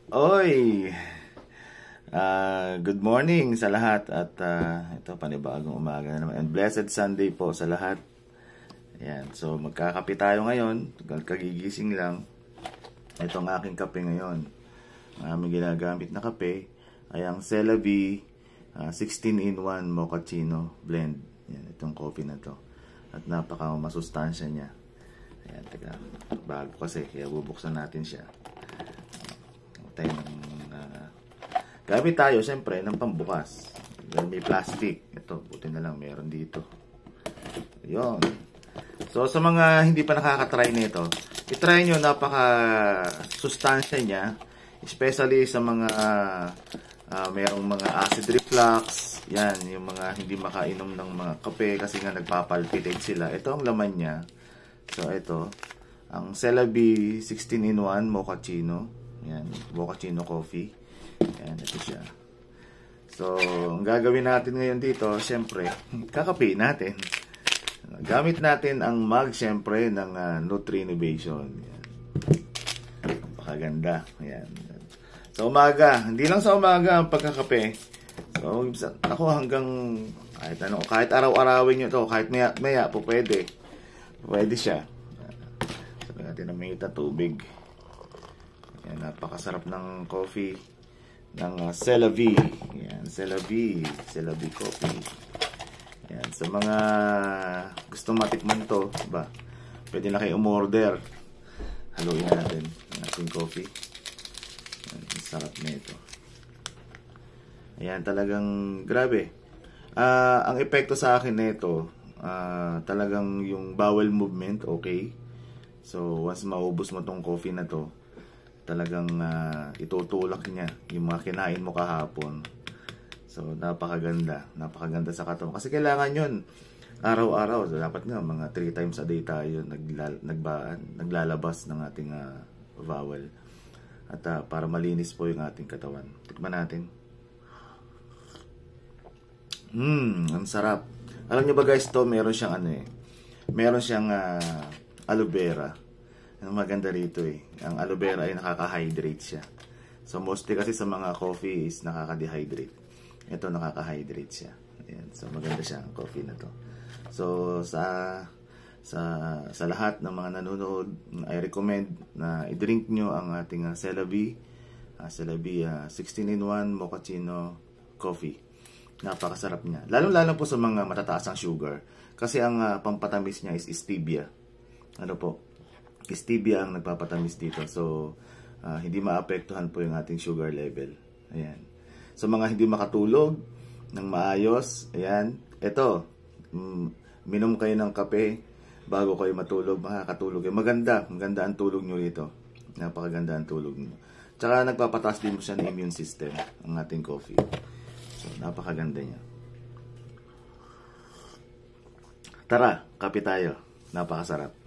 Oy! Good morning sa lahat at ito panibagong umaga na naman and blessed Sunday po sa lahat. Ayan, so magkakape tayo ngayon, kagigising lang. Ito ang aking kape ngayon. Ang aming ginagamit na kape ay ang CeraVe 16-in-1 Mochaccino blend. Ayan, itong coffee na to. At napaka masustansya niya. Ayan, teka, bago kasi kaya bubuksan natin siya. Tayo gamit tayo siyempre ng pambukas. Dahil may plastic. Ito, buti na lang meron dito. Ayun. So sa mga hindi pa nakaka-try nito, i-try nyo, napaka sustansya niya, especially sa mga merong mga acid reflux. Yan, yung mga hindi makainom ng mga kape kasi nga nagpapalpitate sila. Ito ang laman niya. So ito, ang CeraVe 16-in-1 Mochaccino. Yan, Mochaccino coffee. Yan, ito siya. So, ang gagawin natin ngayon dito, siyempre, kakape natin. Gamit natin ang mug, siyempre, ng Nutri-Innovation. Yan. Napakaganda. Yan. Sa umaga, hindi lang sa umaga ang pagkakape. So, ako hanggang, kahit araw-arawin nyo to, kahit maya po pwede. Pwede siya. Sabi natin na may tubig. Yan, napakasarap ng coffee ng CeraVe. Yan, CeraVe coffee. Yan, sa mga gusto matikman to, ba, pwede na kayo umorder. Haluin natin ang ating coffee. Yan, sarap na ito. Ayan, talagang grabe. Ang epekto sa akin nito, talagang yung bowel movement, okay. So, once maubos mo tong coffee na to, talagang itutulak niya yung mga kinain mo kahapon. So, napakaganda sa katawan. Kasi kailangan yun araw-araw. So, dapat nga mga 3 times a day tayo naglalabas ng ating bowel. At para malinis po yung ating katawan. Tikman natin. Ang sarap. Alam niyo ba guys, to meron siyang meron siyang aloe vera. Ang maganda rito ang aloe vera ay nakaka-hydrate siya. So mostly kasi sa mga coffee is nakaka-dehydrate. Ito nakaka-hydrate siya. Ayan. So maganda siya ang coffee na to. So sa lahat ng mga nanonood, I recommend na i-drink nyo ang ating CeraVe 16-in-1 Mochaccino coffee. Napakasarap niya. Lalo-lalo po sa mga matataas ang sugar. Kasi ang pampatamis niya is stevia. Ano po? Stevia ang nagpapatamis dito. So, hindi maapektuhan po yung ating sugar level. Ayan. Sa mga hindi makatulog ng maayos, ayan, ito, minom kayo ng kape bago kayo matulog, makakatulog kayo. Maganda ang tulog nyo rito. Napakaganda ang tulog nyo. Tsaka nagpapataas din mo siya ng immune system, ang ating coffee. So, napakaganda niya. Tara, kape tayo. Napakasarap.